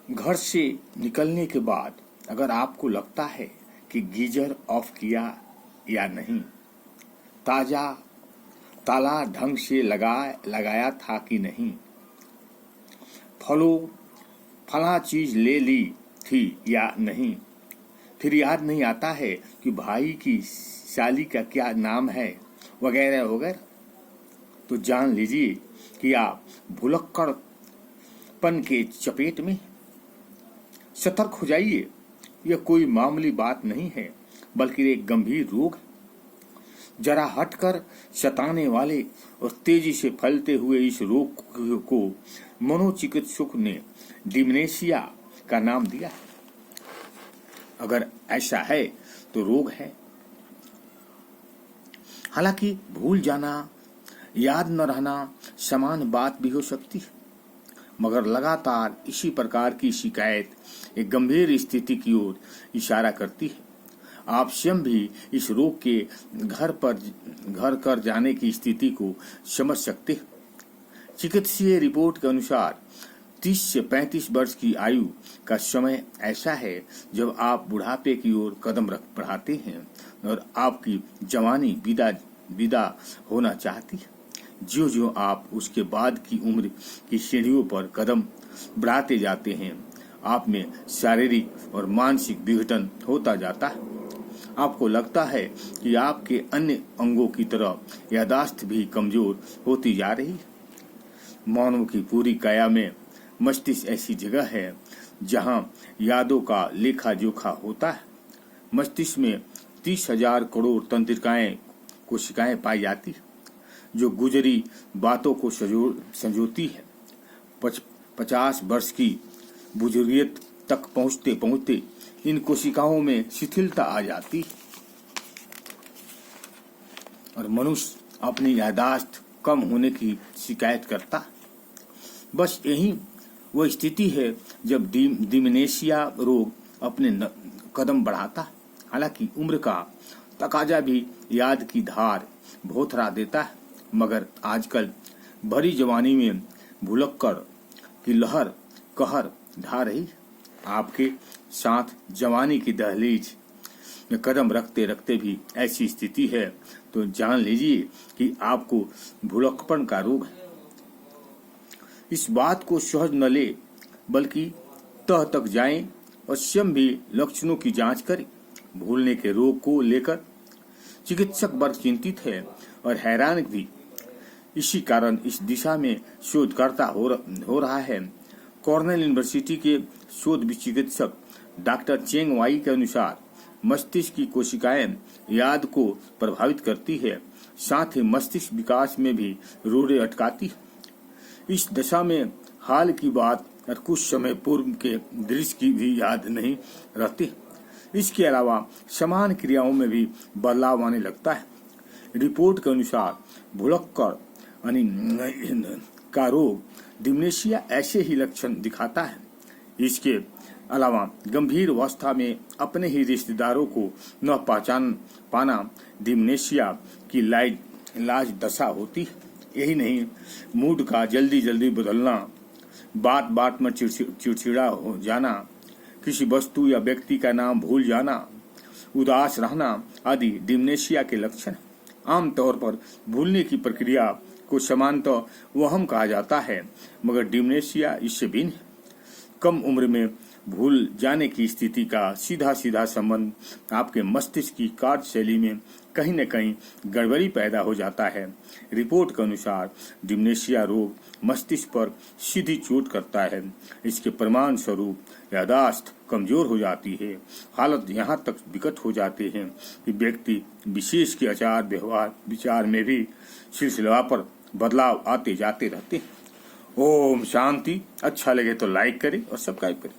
घर से निकलने के बाद अगर आपको लगता है कि गीजर ऑफ किया या नहीं, ताला ढंग से लगाया था कि नहीं, फला चीज ले ली थी या नहीं, फिर याद नहीं आता है कि भाई की साली का क्या नाम है, वगैरह वगैरह, तो जान लीजिए कि आप भुलक्कड़पन के चपेट में। सतर्क हो जाइए, यह कोई मामूली बात नहीं है बल्कि एक गंभीर रोग है। जरा हटकर सताने वाले और तेजी से फैलते हुए इस रोग को मनोचिकित्सक ने डिमेंशिया का नाम दिया है। अगर ऐसा है तो रोग है। हालांकि भूल जाना, याद न रहना समान बात भी हो सकती है, मगर लगातार इसी प्रकार की शिकायत एक गंभीर स्थिति की ओर इशारा करती है। आप स्वयं भी इस रोग के घर कर जाने की स्थिति को समझ सकते हैं। चिकित्सीय रिपोर्ट के अनुसार 30 से 35 वर्ष की आयु का समय ऐसा है जब आप बुढ़ापे की ओर कदम बढ़ाते हैं और आपकी जवानी विदा होना चाहती है। ज्यों ज्यों आप उसके बाद की उम्र की सीढ़ियों पर कदम बढ़ाते जाते हैं, आप में शारीरिक और मानसिक विघटन होता जाता है। आपको लगता है कि आपके अन्य अंगों की तरह याददाश्त भी कमजोर होती जा रही है। मानव की पूरी काया में मस्तिष्क ऐसी जगह है जहां यादों का लेखा जोखा होता है। मस्तिष्क में 30,000 करोड़ तंत्रिकाएं कोशिकाएं पाई जाती है जो गुजरी बातों को संजोती है। 50 वर्ष की बुजुर्गियत तक पहुंचते पहुंचते इन कोशिकाओं में शिथिलता आ जाती है और मनुष्य अपनी याददाश्त कम होने की शिकायत करता है। बस यही वह स्थिति है जब डिमेंशिया रोग अपने कदम बढ़ाता है। हालांकि उम्र का तकाजा भी याद की धार भोथरा देता है, मगर आजकल भरी जवानी में भुलक्कड़ की लहर कहर ढा रही। आपके साथ जवानी की दहलीज में कदम रखते रखते भी ऐसी स्थिति है तो जान लीजिए कि आपको भुलक्कड़पन का रोग है। इस बात को सहज न ले बल्कि तह तक जाएं और स्वयं भी लक्षणों की जांच करें। भूलने के रोग को लेकर चिकित्सक वर्ग चिंतित है और हैरान भी। इसी कारण इस दिशा में शोधकर्ता हो रहा है। कॉर्नेल यूनिवर्सिटी के शोध चिकित्सक डॉक्टर चेंग वाई के अनुसार मस्तिष्क की कोशिकाएं याद को प्रभावित करती है, साथ ही मस्तिष्क विकास में भी रोड़े अटकाती है। इस दशा में हाल की बात और कुछ समय पूर्व के दृश्य की भी याद नहीं रहती। इसके अलावा समान क्रियाओं में भी बदलाव आने लगता है। रिपोर्ट के अनुसार भुलक्कड़ का रोग डिमेंशिया ऐसे ही लक्षण दिखाता है। इसके अलावा गंभीर अवस्था में अपने ही रिश्तेदारों को न पहचान पाना डिमेंशिया की लाज दशा होती है। यही नहीं, मूड का जल्दी बदलना, बात बात में चिड़चिड़ा हो जाना, किसी वस्तु या व्यक्ति का नाम भूल जाना, उदास रहना आदि डिमेंशिया के लक्षण। आमतौर पर भूलने की प्रक्रिया को सामान्यतः वहम कहा जाता है, मगर डिमेंशिया इससे भिन्न है। कम उम्र में भूल जाने की स्थिति का सीधा संबंध आपके मस्तिष्क की कार्यशैली में कहीं न कहीं गड़बड़ी पैदा हो जाता है। रिपोर्ट के अनुसार डिमेंशिया रोग मस्तिष्क पर सीधी चोट करता है। इसके परिणाम स्वरूप याददाश्त कमजोर हो जाती है। हालत यहाँ तक विकट हो जाते हैं कि व्यक्ति विशेष के आचार व्यवहार विचार में भी सिलसिलेवार पर बदलाव आते जाते रहते हैं। ओम शांति। अच्छा लगे तो लाइक करें और सब्सक्राइब करें।